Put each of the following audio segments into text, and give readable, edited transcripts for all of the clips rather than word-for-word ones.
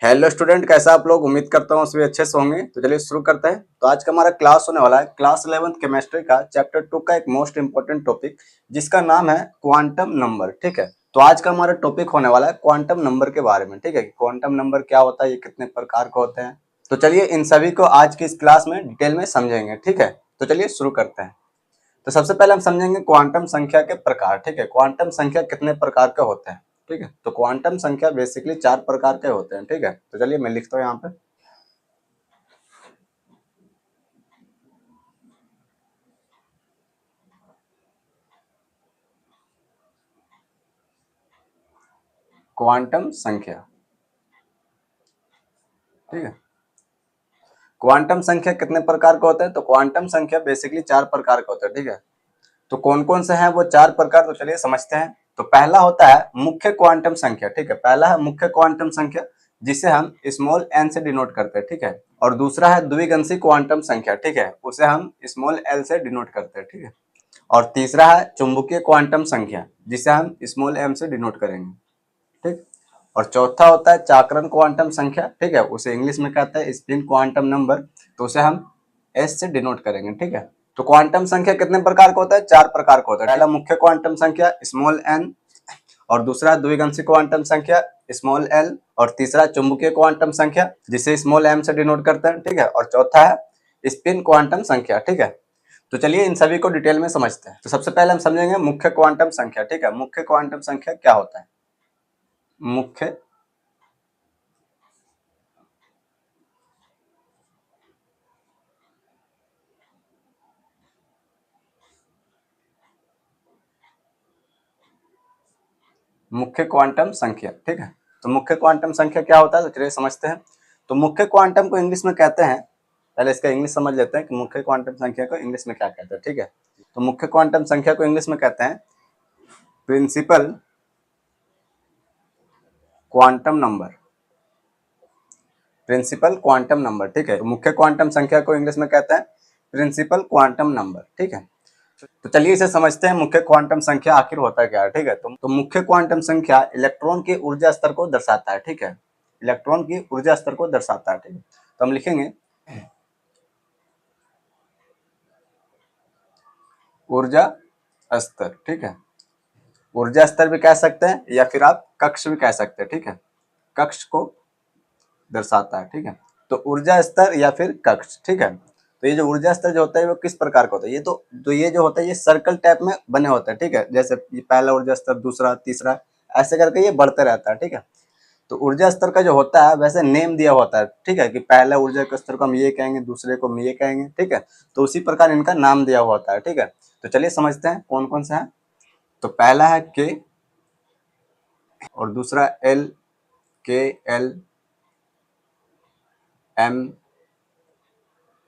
Hello student, कैसा आप लोग? उम्मीद करता हूँ सभी अच्छे से होंगे। तो चलिए शुरू करते हैं। तो आज का हमारा क्लास होने वाला है क्लास 11th केमिस्ट्री का चैप्टर 2 का एक मोस्ट इंपोर्टेंट टॉपिक, जिसका नाम है क्वांटम नंबर। ठीक है, तो आज का हमारा टॉपिक होने वाला है क्वांटम नंबर के बारे में। ठीक है, क्वांटम नंबर क्या होता है, ये कितने प्रकार के होते हैं। तो चलिए इन सभी को आज की इस क्लास में डिटेल में समझेंगे। ठीक है, तो चलिए शुरू करते हैं। तो सबसे पहले हम समझेंगे क्वांटम संख्या के प्रकार। ठीक है, क्वांटम संख्या कितने प्रकार के होते हैं। ठीक है, तो क्वांटम संख्या बेसिकली 4 प्रकार के होते हैं। ठीक है, तो चलिए मैं लिखता हूँ यहाँ पे। क्वांटम संख्या। ठीक है, क्वांटम संख्या कितने प्रकार के होते हैं, तो क्वांटम संख्या बेसिकली 4 प्रकार के होते हैं। ठीक है, तो कौन कौन से हैं वो 4 प्रकार, तो चलिए समझते हैं। तो पहला होता है मुख्य क्वांटम संख्या। ठीक है, पहला है मुख्य क्वांटम संख्या, जिसे हम स्मॉल एन से डिनोट करते हैं। ठीक है, और दूसरा है द्विगंशी क्वांटम संख्या। ठीक है, उसे हम स्मॉल एल से डिनोट करते हैं। ठीक है, और तीसरा है चुंबकीय क्वांटम संख्या, जिसे हम स्मॉल एम से डिनोट करेंगे। ठीक, और चौथा होता है चाक्रण क्वांटम संख्या। ठीक है, उसे इंग्लिश में कहते हैं स्पिन क्वांटम नंबर, तो उसे हम एस से डिनोट करेंगे। ठीक है, तो क्वांटम संख्या कितने प्रकार का होता है, 4 प्रकार का होता है। पहला मुख्य क्वांटम संख्या स्मॉल एन, और दूसरा द्विगंशी क्वांटम संख्या स्मॉल एल, और तीसरा चुंबकीय क्वांटम संख्या, जिसे स्मॉल एम से डिनोट करते हैं। ठीक है, और चौथा है स्पिन क्वांटम संख्या। ठीक है, तो चलिए इन सभी को डिटेल में समझते हैं। तो सबसे पहले हम समझेंगे मुख्य क्वांटम संख्या। ठीक है, मुख्य क्वांटम संख्या क्या होता है। मुख्य मुख्य क्वांटम संख्या। ठीक है, तो मुख्य क्वांटम संख्या क्या होता है, तो चलिए समझते हैं। तो मुख्य क्वांटम को इंग्लिश में कहते हैं, पहले इसका इंग्लिश समझ लेते हैं कि मुख्य क्वांटम संख्या को इंग्लिश में क्या कहते हैं। ठीक है, तो मुख्य क्वांटम संख्या को इंग्लिश में कहते हैं principal quantum number. Principal quantum number. ठीक है, तो मुख्य क्वांटम संख्या को इंग्लिश में कहते हैं प्रिंसिपल क्वांटम नंबर। ठीक है, तो चलिए इसे समझते हैं मुख्य क्वांटम संख्या आखिर होता क्या है। ठीक है, तो मुख्य क्वांटम संख्या इलेक्ट्रॉन के ऊर्जा स्तर को दर्शाता है। ठीक है, इलेक्ट्रॉन की ऊर्जा स्तर को दर्शाता है। ठीक है, तो हम लिखेंगे ऊर्जा स्तर। ठीक है, ऊर्जा स्तर भी कह सकते हैं या फिर आप कक्ष भी कह सकते हैं। ठीक है, कक्ष को दर्शाता है। ठीक है, तो ऊर्जा स्तर या फिर कक्ष। ठीक है, तो ये जो ऊर्जा स्तर जो होता है वो किस प्रकार का होता है, ये जो होता है ये सर्कल टाइप में बने होते हैं। ठीक है, जैसे ये पहला ऊर्जा स्तर, दूसरा, तीसरा, ऐसे करके ये बढ़ते रहता है। ठीक है, तो ऊर्जा स्तर का जो होता है वैसे नेम दिया होता है। ठीक है, कि पहला ऊर्जा के स्तर को हम ये कहेंगे, दूसरे को हम ये कहेंगे। ठीक है, तो उसी प्रकार इनका नाम दिया हुआ होता है। ठीक है, तो चलिए समझते हैं कौन कौन सा है। तो पहला है के, और दूसरा एल, के, एल, एम,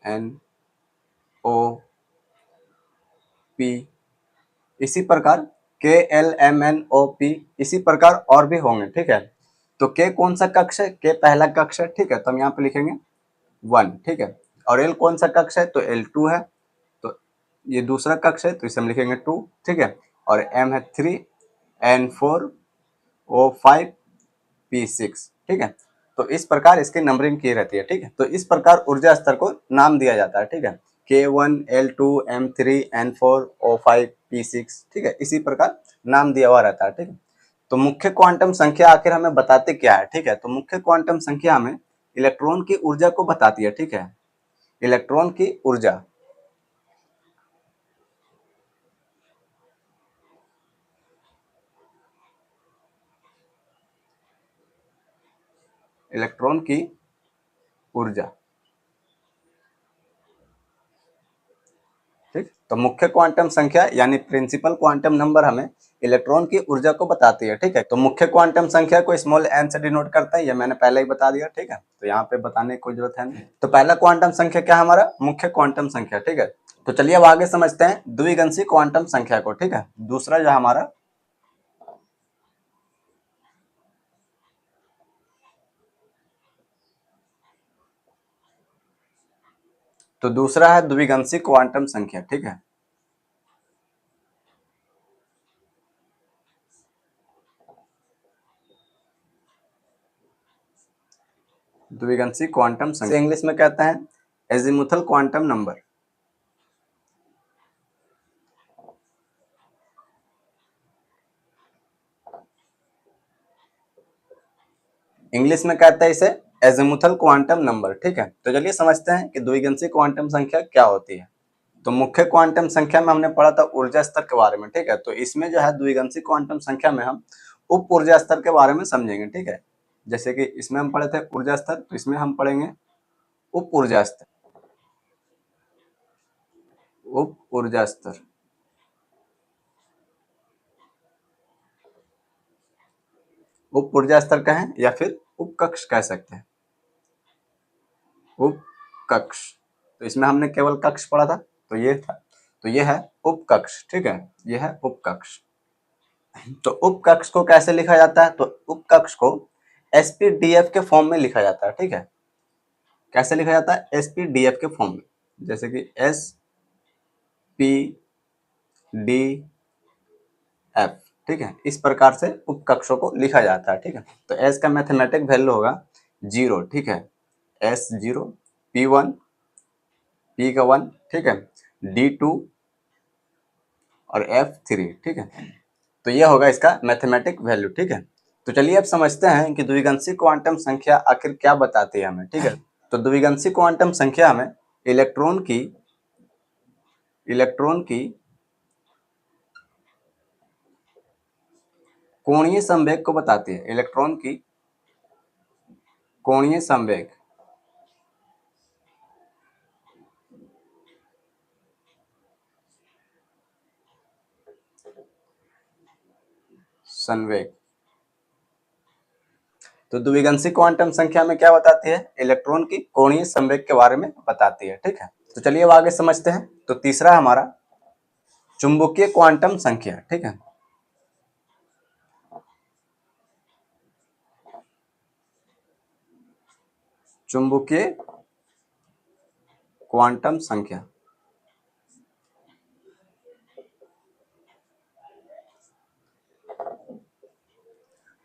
एन, ओ, पी, इसी प्रकार के, एल, एम, एन, ओ, पी, इसी प्रकार और भी होंगे। ठीक है, तो के कौन सा कक्ष है, के पहला कक्ष है। ठीक है, तो हम यहाँ पे लिखेंगे 1। ठीक है, और एल कौन सा कक्ष है, तो एल 2 है, तो ये दूसरा कक्ष है, तो इसे हम लिखेंगे 2। ठीक है, और एम है 3, एन 4, ओ 5, पी 6। ठीक है, तो इस प्रकार इसकी नंबरिंग की रहती है। ठीक है, तो इस प्रकार ऊर्जा स्तर को नाम दिया जाता है। ठीक है, K1, L2, M3, N4, O5, P6। ठीक है, इसी प्रकार नाम दिया हुआ रहता है। ठीक है, तो मुख्य क्वांटम संख्या आखिर हमें बताते क्या है। ठीक है, तो मुख्य क्वांटम संख्या हमें इलेक्ट्रॉन की ऊर्जा को बताती है। ठीक है, इलेक्ट्रॉन की ऊर्जा, इलेक्ट्रॉन की ऊर्जा। ठीक, तो मुख्य क्वांटम संख्या यानी प्रिंसिपल क्वांटम नंबर हमें इलेक्ट्रॉन की ऊर्जा को बताती है। ठीक है, तो मुख्य क्वांटम संख्या को स्मॉल एन से डिनोट करता है, ये मैंने पहले ही बता दिया। ठीक है, तो यहाँ पे बताने की कोई जरूरत है नहीं। तो पहला क्वांटम संख्या क्या है हमारा, मुख्य क्वांटम संख्या। ठीक है, तो चलिए अब आगे समझते हैं द्विगंशी क्वांटम संख्या को। ठीक है, दूसरा जो हमारा, तो दूसरा है द्विगंशी क्वांटम संख्या। ठीक है, द्विगंशी क्वांटम संख्या इंग्लिश में कहते हैं एजीमुथल क्वांटम नंबर। इंग्लिश में कहते हैं इसे एजीमुथल क्वांटम नंबर। ठीक है, तो चलिए समझते हैं कि द्विगंशी क्वांटम संख्या क्या होती है। तो मुख्य क्वांटम संख्या में हमने पढ़ा था ऊर्जा स्तर के बारे में। ठीक है, तो इसमें जो है द्विगंशी क्वांटम संख्या में हम उप ऊर्जा स्तर के बारे में समझेंगे। ठीक है, जैसे कि इसमें हम पढ़े थे ऊर्जा स्तर, तो इसमें हम पढ़ेंगे उप ऊर्जा स्तर। उप ऊर्जा स्तर, उप ऊर्जा स्तर कहें या फिर उपकक्ष कह सकते हैं। उपकक्ष, तो इसमें हमने केवल कक्ष पढ़ा था, तो ये था, तो ये है उपकक्ष। ठीक है, ये है उपकक्ष। तो उपकक्ष को कैसे लिखा जाता है? तो उपकक्ष को एसपीडीएफ के फॉर्म में लिखा जाता है। ठीक है, कैसे लिखा जाता है? एसपीडीएफ के फॉर्म में, जैसे कि एस पी डी एफ। ठीक है, इस प्रकार से उपकक्षों को लिखा जाता है। ठीक है, तो एस का मैथमेटिक वैल्यू होगा 0। ठीक है, एस 0, पी 1, पी का 1, ठीक है, डी 2 और एफ 3। ठीक है, तो यह होगा इसका मैथमेटिक वैल्यू। ठीक है, तो चलिए अब समझते हैं कि द्विगंशी क्वांटम संख्या आखिर क्या बताती है हमें। ठीक है, तो द्विगंशी क्वांटम संख्या हमें इलेक्ट्रॉन की कोणीय संवेग को बताती है। इलेक्ट्रॉन की कोणीय संवेग, संवेग। तो द्विगंशी क्वांटम संख्या में क्या बताती है? इलेक्ट्रॉन की कोणीय संवेग के बारे में बताती है। ठीक है, तो चलिए अब आगे समझते हैं। तो तीसरा हमारा चुंबकीय क्वांटम संख्या। ठीक है, चुंबकीय क्वांटम संख्या।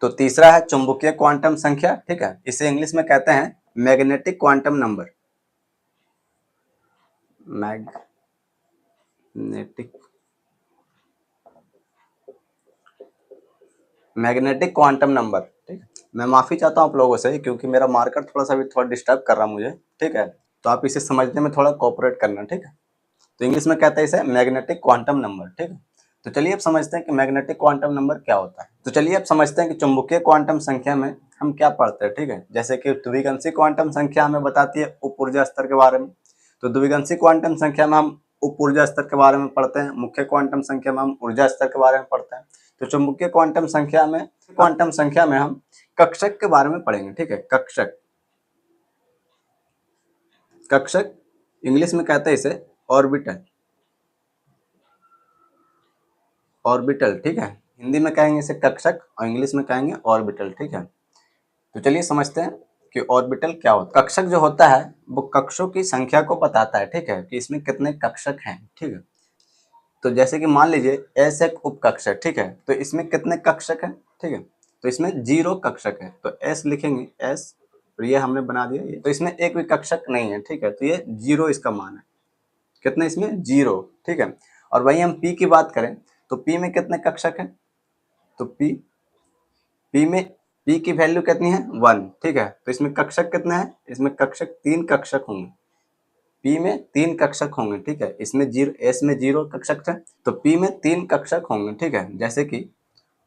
तो तीसरा है चुंबकीय क्वांटम संख्या। ठीक है, इसे इंग्लिश में कहते हैं magnetic quantum number. Magnetic quantum number. ठीक है, मैं माफी चाहता हूं आप लोगों से, क्योंकि मेरा मार्कर थोड़ा डिस्टर्ब कर रहा मुझे। ठीक है, तो आप इसे समझने में थोड़ा कोऑपरेट करना। ठीक है, तो इंग्लिश में कहते हैं इसे मैग्नेटिक क्वांटम नंबर। ठीक है, तो चलिए अब समझते हैं कि मैग्नेटिक क्वांटम नंबर क्या होता है। तो चलिए अब समझते हैं कि चुंबकीय क्वांटम संख्या में हम क्या पढ़ते हैं। ठीक है, जैसे कि द्विगंशी क्वांटम संख्या हमें बताती है उप ऊर्जा स्तर के बारे में, तो द्विगंशी क्वांटम संख्या में हम उप ऊर्जा स्तर के बारे में पढ़ते हैं। मुख्य क्वांटम संख्या में हम ऊर्जा स्तर के बारे में पढ़ते हैं। तो चुंबकीय क्वांटम संख्या में हम कक्षक के बारे में पढ़ेंगे। ठीक है, कक्षक, कक्षक इंग्लिश में कहते हैं इसे ऑर्बिटल। ऑर्बिटल, ठीक है, हिंदी में कहेंगे इसे कक्षक और इंग्लिश में कहेंगे ऑर्बिटल। ठीक है, तो चलिए समझते हैं कि ऑर्बिटल क्या होता है। कक्षक जो होता है वो कक्षों की संख्या को बताता है। ठीक है, कि इसमें कितने कक्षक हैं। ठीक है, तो जैसे कि मान लीजिए एस एक उपकक्षक। ठीक है, तो इसमें कितने कक्षक हैं? ठीक है, तो इसमें 0 कक्षक है, तो एस लिखेंगे एस, और ये हमने बना दिया ये, तो इसमें एक भी कक्षक नहीं है। ठीक है, तो ये 0 इसका मान है। कितने इसमें? 0। ठीक है, और वही हम पी की बात करें तो पी में कितने कक्षक हैं? तो पी में पी की वैल्यू कितनी है? 1। ठीक है, तो इसमें कक्षक कितने हैं? इसमें कक्षक 3 कक्षक होंगे। पी में 3 कक्षक होंगे। ठीक है, इसमें 0, एस में 0 कक्षक है, तो पी में 3 कक्षक होंगे। ठीक है, जैसे कि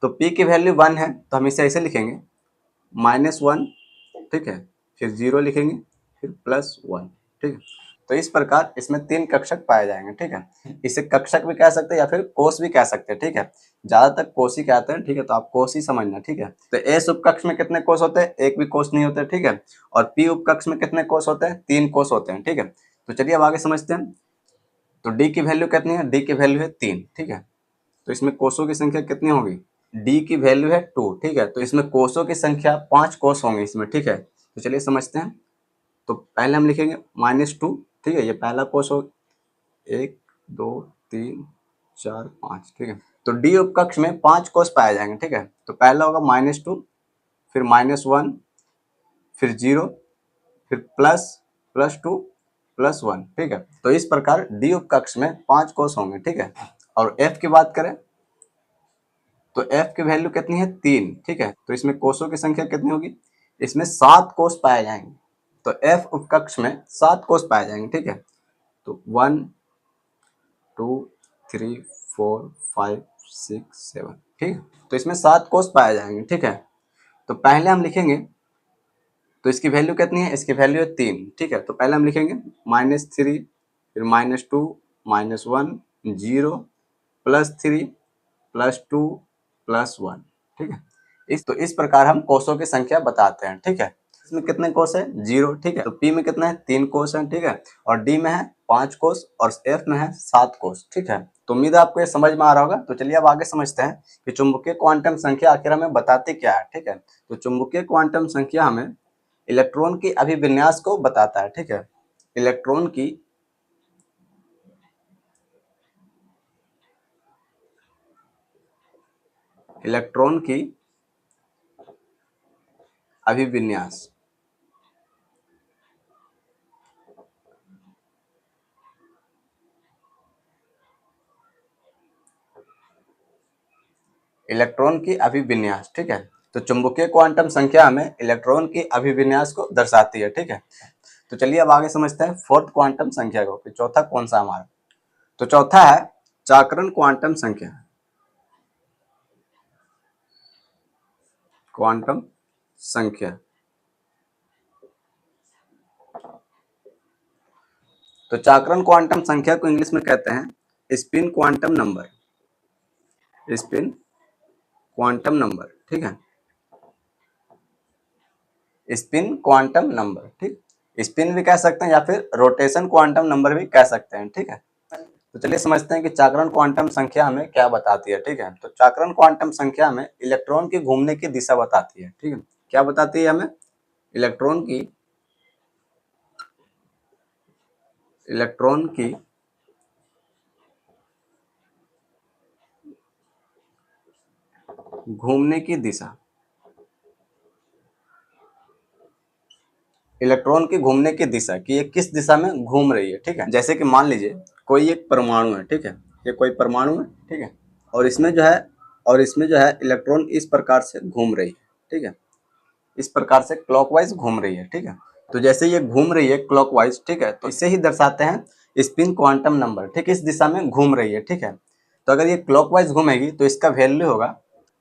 तो पी की वैल्यू 1 है, तो हम इसे ऐसे लिखेंगे -1। ठीक है, फिर 0 लिखेंगे, फिर +1। ठीक है, तो इस प्रकार इसमें 3 कक्षक पाए जाएंगे। ठीक है, इसे कक्षक भी कह सकते हैं या फिर कोष भी कह सकते हैं। ठीक है, ज्यादातर कोष ही कहते हैं। ठीक है, तो आप कोष ही समझना। ठीक है, तो एस उपकक्ष में कितने कोष होते हैं? एक भी कोष नहीं होते। ठीक है, और पी उपकक्ष में कितने कोष होते हैं? 3 कोष होते हैं। ठीक है, तो चलिए अब आगे समझते हैं। तो डी की वैल्यू कितनी है? डी की वैल्यू है 3। ठीक है, तो इसमें कोषों की संख्या कितनी होगी? डी की वैल्यू है 2। ठीक है, तो इसमें कोषों की संख्या 5 कोष होंगे इसमें। ठीक है, तो चलिए समझते हैं। तो पहले हम लिखेंगे -2। ठीक है, ये पहला कोष हो, 1 2 3 4 5। ठीक है, तो डी उपकक्ष में 5 कोष पाए जाएंगे। ठीक है, तो पहला होगा -2, फिर -1, फिर 0, फिर plus plus two plus one, ठीक है। तो इस प्रकार डी उपकक्ष में 5 कोस होंगे, ठीक है। और एफ की बात करें तो एफ की वैल्यू कितनी है 3, ठीक है। तो इसमें कोसों की संख्या कितनी होगी, इसमें 7 कोस पाए जाएंगे। तो एफ उपकक्ष में 7 कोस पाए जाएंगे, ठीक है। तो 1 2 3 4 5 6 7, ठीक है। तो इसमें 7 कोस पाए जाएंगे, ठीक है। तो पहले हम लिखेंगे, तो इसकी वैल्यू कितनी है, इसकी वैल्यू है 3, ठीक है। तो पहले हम लिखेंगे -3, फिर -2 -1 0 +3 +2 +1, ठीक है। इस प्रकार हम कोसों की संख्या बताते हैं, ठीक है। इसमें कितने कोस है 0, ठीक है। तो पी में कितना है 3 कोस है, ठीक है। और डी में है 5 कोस और एफ में है 7 कोस, ठीक है। तो उम्मीद है आपको ये समझ में आ रहा होगा। तो चलिए अब आगे समझते हैं कि चुंबकीय क्वांटम संख्या आखिर हमें बताती क्या है, ठीक है। तो चुंबकीय क्वांटम संख्या हमें इलेक्ट्रॉन की अभिविन्यास को बताता है, ठीक है। इलेक्ट्रॉन की अभिविन्यास, इलेक्ट्रॉन की अभिविन्यास, ठीक है। तो चुंबकीय क्वांटम संख्या हमें इलेक्ट्रॉन की अभिविन्यास को दर्शाती है, ठीक है। तो चलिए अब आगे समझते हैं फोर्थ क्वांटम संख्या को कि चौथा कौन सा हमारा। तो चौथा है चाक्रण क्वांटम संख्या। क्वांटम संख्या, तो चाक्रण क्वांटम संख्या को इंग्लिश में कहते हैं spin quantum number, spin quantum number, ठीक है। स्पिन क्वांटम नंबर, ठीक। स्पिन भी कह सकते हैं या फिर रोटेशन क्वांटम नंबर भी कह सकते हैं, ठीक है। तो चलिए समझते हैं कि चाक्रण क्वांटम संख्या हमें क्या बताती है, ठीक है। तो चाक्रण क्वांटम संख्या हमें इलेक्ट्रॉन की घूमने की दिशा बताती है, ठीक है। क्या बताती है हमें, इलेक्ट्रॉन की घूमने की दिशा, इलेक्ट्रॉन की घूमने की दिशा कि ये किस दिशा में घूम रही है, ठीक है। जैसे कि मान लीजिए कोई एक परमाणु है, ठीक है। ये कोई परमाणु है, ठीक है। और इसमें जो है इलेक्ट्रॉन इस प्रकार से घूम रही है, ठीक है। इस प्रकार से क्लॉकवाइज घूम रही है, ठीक है। तो जैसे ये घूम रही है क्लॉकवाइज, ठीक है, तो इसे ही दर्शाते हैं स्पिन क्वांटम नंबर, ठीक। इस दिशा में घूम रही है, ठीक है। तो अगर ये क्लॉकवाइज घूमेगी तो इसका वैल्यू होगा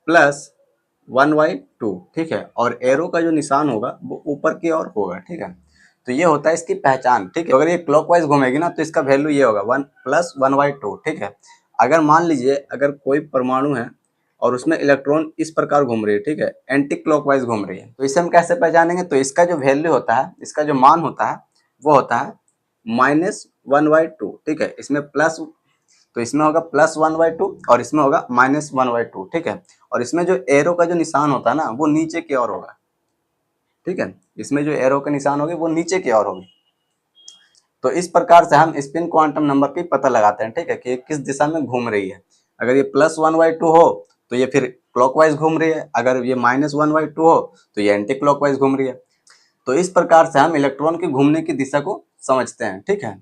+1/2, ठीक है। और एरो का जो निशान होगा वो ऊपर की ओर होगा, ठीक है। तो ये होता है इसकी पहचान, ठीक है। तो अगर ये क्लॉकवाइज घूमेगी ना तो इसका वैल्यू ये होगा 1 +1/2, ठीक है। अगर मान लीजिए अगर कोई परमाणु है और उसमें इलेक्ट्रॉन इस प्रकार घूम रही है, ठीक है, एंटी क्लॉकवाइज घूम रही है, तो इसे हम कैसे पहचानेंगे, तो इसका जो वैल्यू होता है, इसका जो मान होता है वो होता है -1/2, ठीक है। इसमें प्लस, तो इसमें होगा +1/2 और इसमें होगा -1/2, ठीक है। और इसमें जो एरो का जो निशान होता है ना वो नीचे की ओर होगा, ठीक है। इसमें जो एरो का निशान होगी वो नीचे की ओर होगी। तो इस प्रकार से हम स्पिन क्वांटम नंबर की पता लगाते हैं, ठीक है, कि किस दिशा में घूम रही है। अगर ये +1/2 हो तो ये फिर क्लॉकवाइज घूम रही है, अगर ये -1/2 हो तो ये एंटी क्लॉकवाइज घूम रही है। तो इस प्रकार से हम इलेक्ट्रॉन के घूमने की दिशा को समझते हैं, ठीक है।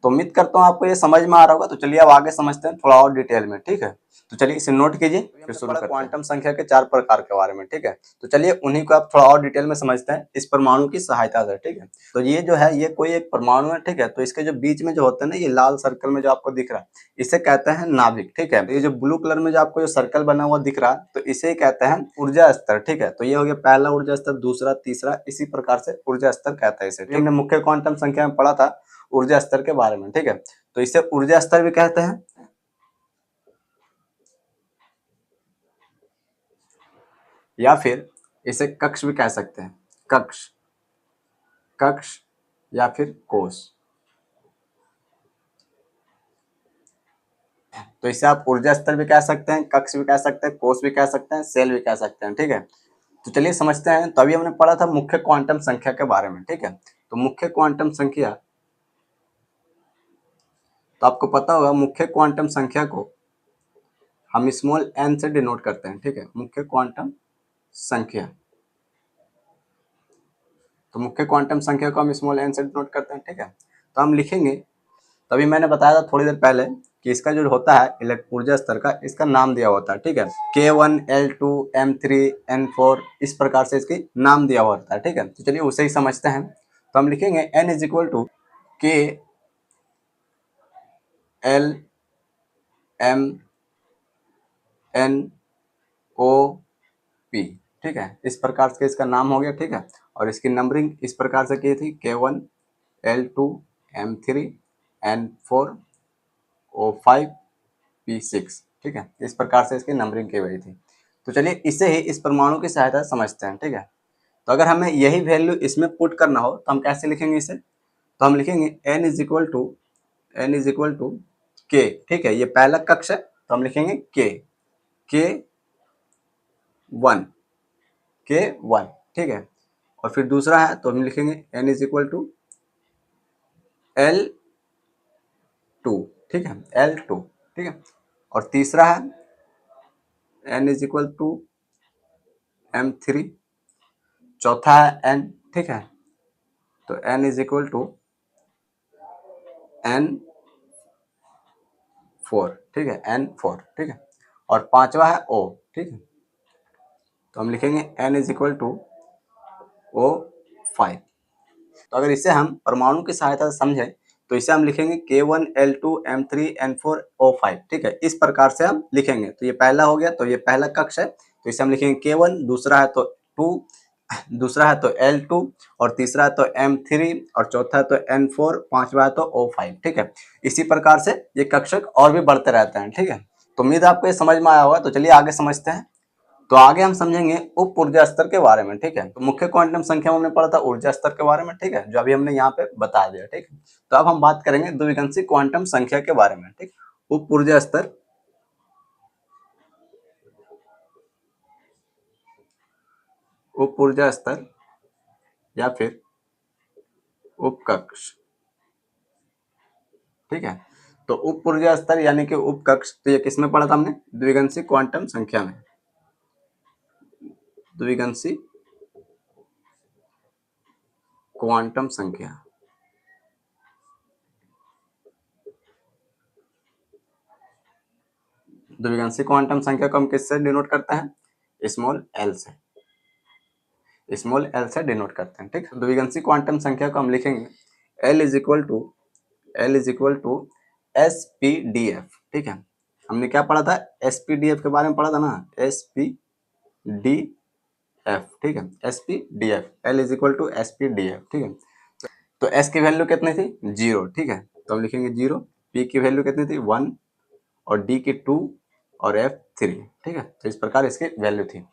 तो उम्मीद करता हूँ आपको ये समझ में आ रहा होगा। तो चलिए अब आगे समझते हैं थोड़ा और डिटेल में, ठीक है। तो चलिए इसे नोट कीजिए, फिर शुरू करते हैं क्वांटम संख्या के 4 प्रकार के बारे में, ठीक है। तो चलिए उन्हीं को आप थोड़ा और डिटेल में समझते हैं इस परमाणु की सहायता से, ठीक है। तो ये जो है ये कोई एक परमाणु है, ठीक है। तो इसके जो बीच में जो होता है ना ये लाल सर्कल में जो आपको दिख रहा है इसे कहते हैं नाभिक, ठीक है। ये जो ब्लू कलर में जो आपको जो सर्कल बना हुआ दिख रहा है तो इसे कहते हैं ऊर्जा स्तर, ठीक है। तो ये हो गया पहला ऊर्जा स्तर, दूसरा, तीसरा, इसी प्रकार से ऊर्जा स्तर कहता है इसे। हमने मुख्य क्वांटम संख्या में पढ़ा था ऊर्जा स्तर के बारे में, ठीक है। तो इसे ऊर्जा स्तर भी कहते हैं या फिर इसे कक्ष भी कह सकते हैं, कक्ष, कक्ष या फिर कोष। तो इसे आप ऊर्जा स्तर भी कह सकते हैं, कक्ष भी कह सकते हैं, कोष भी कह सकते हैं, सेल भी कह सकते हैं, ठीक है। तो चलिए समझते हैं। तभी हमने पढ़ा था मुख्य क्वांटम संख्या के बारे में, ठीक है। तो मुख्य क्वांटम संख्या, तो आपको पता होगा मुख्य क्वांटम संख्या को हम स्मॉल n से डिनोट करते हैं, ठीक है। मुख्य क्वांटम संख्या, तो मुख्य क्वांटम संख्या को हम स्मॉल n से डिनोट करते हैं, ठीक है। तो हम लिखेंगे, तभी मैंने बताया था थोड़ी देर पहले कि इसका जो होता है ऊर्जा स्तर का, इसका नाम दिया होता है, ठीक है। K1, L2, M3, N4 इस प्रकार से इसकी नाम दिया हुआ होता है, ठीक है। तो चलिए उसे ही समझते हैं। तो हम लिखेंगे n is equal to K L M N O P, ठीक है। इस प्रकार से इसका नाम हो गया, ठीक है। और इसकी नंबरिंग इस प्रकार से की थी, K1 L2 M3 N4 O5 P6, ठीक है। इस प्रकार से इसकी नंबरिंग की गई थी। तो चलिए इसे ही इस परमाणु की सहायता से समझते हैं, ठीक है। तो अगर हमें यही वैल्यू इसमें पुट करना हो तो हम कैसे लिखेंगे इसे? तो हम लिखेंगे n is equal to k, ठीक है। ये पहला कक्ष है तो हम लिखेंगे k1, ठीक है। और फिर दूसरा है तो हम लिखेंगे n is equal to L2, ठीक है, L2, ठीक है। और तीसरा है n is equal to M3, चौथा है n, ठीक है। तो n is equal to N4, ठीक है, N4, ठीक है। और पांचवा है O, ठीक है। तो हम लिखेंगे n is equal to O5। तो अगर इसे हम परमाणु की सहायता से समझें तो इसे हम लिखेंगे K1 L2 M3 N4 O5, ठीक है। इस प्रकार से हम लिखेंगे। तो ये पहला हो गया, तो ये पहला कक्ष है तो इसे हम लिखेंगे K1, दूसरा है तो 2, दूसरा है तो L2, और तीसरा है तो M3, और चौथा है तो N4, पांचवा है तो O5, ठीक है। इसी प्रकार से ये कक्षक और भी बढ़ते रहते हैं, ठीक है। तो उम्मीद है आपको ये समझ में आया होगा। तो चलिए आगे समझते हैं। तो आगे हम समझेंगे उप ऊर्जा स्तर के बारे में, ठीक है। तो मुख्य क्वांटम संख्या में हमने पढ़ा था ऊर्जा स्तर के बारे में, ठीक है, जो अभी हमने यहाँ पे बता दिया, ठीक है। तो अब हम बात करेंगे द्विविंशी क्वांटम संख्या के बारे में, ठीक। उप ऊर्जा स्तर, उप ऊर्जा स्तर या फिर उपकक्ष, ठीक है। तो उप ऊर्जा स्तर यानी कि उपकक्ष, तो ये किसमें पढ़ा था हमने? द्विविंशी क्वांटम संख्या में। द्विविंशी क्वांटम संख्या, द्विविंशी क्वांटम संख्या को हम किससे डिनोट करते हैं? स्मॉल एल से, स्मॉल एल से डिनोट करते हैं, ठीक। द्विविंशी क्वांटम संख्या को हम लिखेंगे L is equal to SPDF, ठीक है। हमने क्या पढ़ा था? SPDF के बारे में पढ़ा था ना, SPDF, ठीक है, SPDF, L is equal to SPDF, ठीक है। तो S की वैल्यू कितनी थी? 0, ठीक है। तो हम लिखेंगे 0, P की वैल्यू कितनी थी? 1, और D की 2, और F 3, ठीक है। तो इस प्रकार इसकी वैल्यू थी।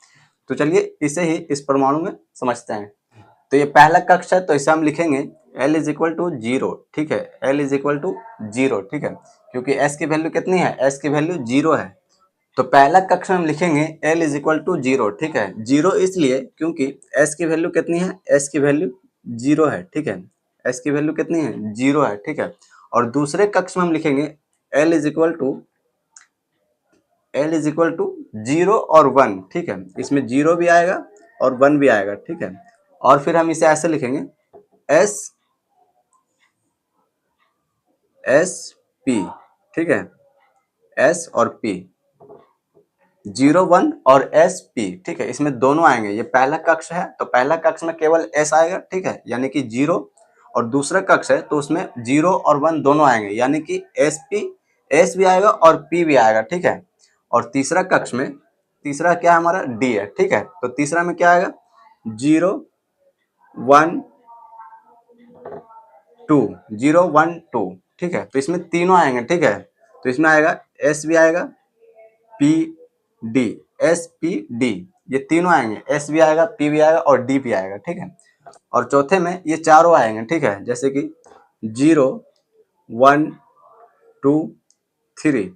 तो चलिए इसे ही इस परमाणु में समझते हैं। तो ये पहला कक्ष है तो इसे हम लिखेंगे L इज इक्वल टू 0, ठीक है, L इज इक्वल टू 0, ठीक है, क्योंकि S की वैल्यू कितनी है? S की वैल्यू 0 है। तो पहला कक्ष में हम लिखेंगे L इज इक्वल टू 0, ठीक है। 0 इसलिए क्योंकि S की वैल्यू कितनी है? S की वैल्यू 0 है, ठीक है। S की वैल्यू कितनी है? 0 है, ठीक है। और दूसरे कक्ष में हम लिखेंगे L इज इक्वल टू 0 और 1, ठीक है। इसमें 0 भी आएगा और 1 भी आएगा, ठीक है। और फिर हम इसे ऐसे लिखेंगे SP, ठीक है, S और P, 0, 1 और SP, ठीक है। इसमें दोनों आएंगे। ये पहला कक्ष है तो पहला कक्ष में केवल S आएगा, ठीक है, यानी कि 0, और दूसरा कक्ष है तो उसमें 0 और 1 दोनों आएंगे, यानी कि S भी आएगा और P भी आएगा, ठीक है। और तीसरा कक्ष में, तीसरा क्या है हमारा? D है, ठीक है। तो तीसरा में क्या आएगा? 0, 1, 2, 0, 1, 2, ठीक है। तो इसमें तीनों आएंगे, ठीक है। तो इसमें आएगा S भी आएगा, P D, SPD, ये तीनों आएंगे। S भी आएगा, P भी आएगा और D भी आएगा, ठीक है। और चौथे में ये चारों आएंगे, ठीक है, जैसे कि 0, 1, 2, 3।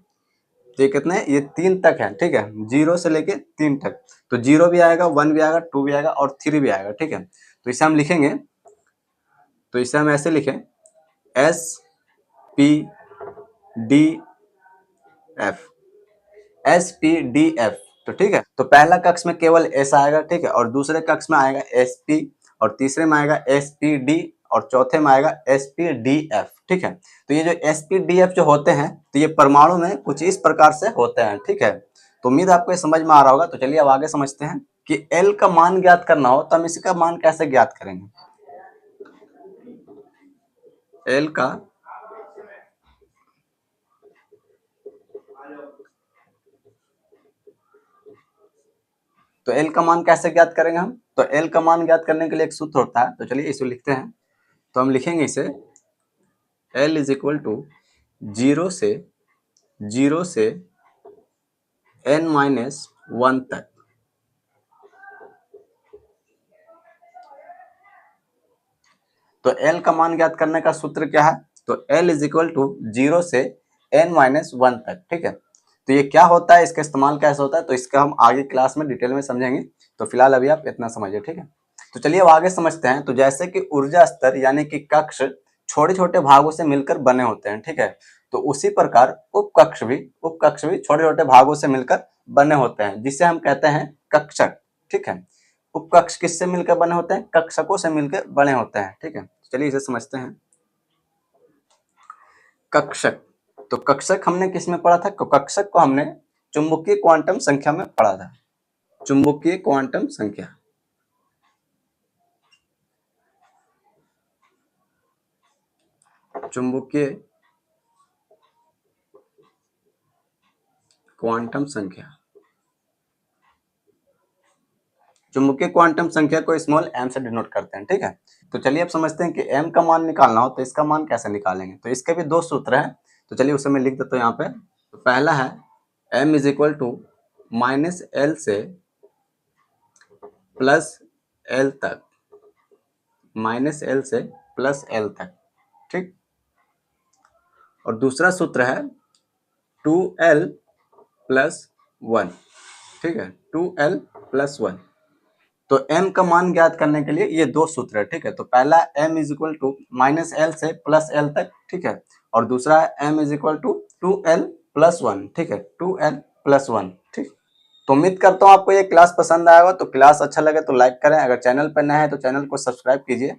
तो ये कितने? ये 3 तक है, ठीक है, 0 से लेके 3 तक। तो 0 भी आएगा, 1 भी आएगा, 2 भी आएगा और 3 भी आएगा, ठीक है। तो इसे हम लिखेंगे, तो इसे हम ऐसे लिखें SPDF, तो ठीक है। तो पहला कक्ष में केवल S आएगा, ठीक है, और दूसरे कक्ष में आएगा SP, और तीसरे में आएगा sp_d और चौथे में आएगा sp_df। ठीक है, तो ये जो sp_df जो होते हैं तो ये परमाणु में कुछ इस प्रकार से होते हैं। ठीक है, तो उम्मीद आपको ये समझ में आ रहा होगा। तो चलिए अब आगे समझते हैं कि L का मान ज्ञात करना हो तो हम इसका मान कैसे ज्ञात करेंगे। L का तो L का मान कैसे ज्ञात करेंगे हम, तो L का मान ज्ञात करने के लिए एक सूत्र होता है, तो चलिए इसे लिखते हैं। तो हम लिखेंगे इसे L इज इक्वल टू 0 से n-1 तक। तो L का मान ज्ञात करने का सूत्र क्या है, तो L इज इक्वल टू 0 से n-1 तक। ठीक है, तो ये क्या होता है, इसका इस्तेमाल कैसे होता है, तो इसका हम आगे क्लास में डिटेल में समझेंगे। तो फिलहाल अभी आप इतना समझिए। ठीक है, तो चलिए अब आगे समझते हैं। तो जैसे कि ऊर्जा स्तर यानी कि कक्ष छोटे छोटे भागों से मिलकर बने होते हैं। ठीक है, तो उसी प्रकार उपकक्ष भी छोटे छोटे भागों से मिलकर बने होते हैं, जिसे हम कहते हैं कक्षक। ठीक है, उपकक्ष किससे मिलकर बने होते हैं, कक्षकों से मिलकर बने होते हैं। ठीक है, चलिए इसे समझते हैं। कक्षक, तो कक्षक हमने किस में पढ़ा था, कक्षक को हमने चुंबकीय क्वांटम संख्या में पढ़ा था। चुंबकीय क्वांटम संख्या, चुंबकीय क्वांटम संख्या, चुंबकीय क्वांटम संख्या को स्मॉल m से डिनोट करते हैं। ठीक है, तो चलिए अब समझते हैं कि m का मान निकालना हो तो इसका मान कैसे निकालेंगे। तो इसके भी दो सूत्र हैं, तो चलिए उसे मैं लिख देता हूँ यहाँ पे। तो पहला है m is equal to -l से +l तक, -l से +l तक। ठीक, और दूसरा सूत्र है 2l + 1। ठीक है, 2l + 1। तो m का मान ज्ञात करने के लिए ये दो सूत्र है। ठीक है, तो पहला m is equal to -l से +l तक। ठीक है, और दूसरा है m is equal to 2l + 1। ठीक है, 2l + 1। ठीक, तो उम्मीद करता हूँ आपको ये क्लास पसंद आएगा। तो क्लास अच्छा लगे तो लाइक करें, अगर चैनल पर नए हैं तो चैनल को सब्सक्राइब कीजिए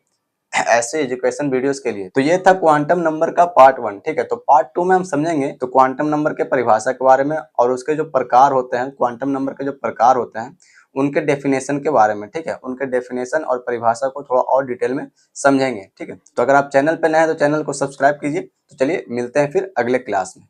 ऐसे एजुकेशन वीडियोस के लिए। तो ये था क्वांटम नंबर का पार्ट 1। ठीक है, तो पार्ट 2 में हम समझेंगे तो क्वांटम नंबर के परिभाषा के बारे में और उसके जो प्रकार होते हैं, क्वांटम नंबर के जो प्रकार होते हैं उनके डेफिनेशन के बारे में। ठीक है, उनके डेफिनेशन और परिभाषा को थोड़ा और डिटेल में समझेंगे। ठीक है, तो अगर आप चैनल पर नए हैं तो चैनल को सब्सक्राइब कीजिए। तो चलिए मिलते हैं फिर अगले क्लास में।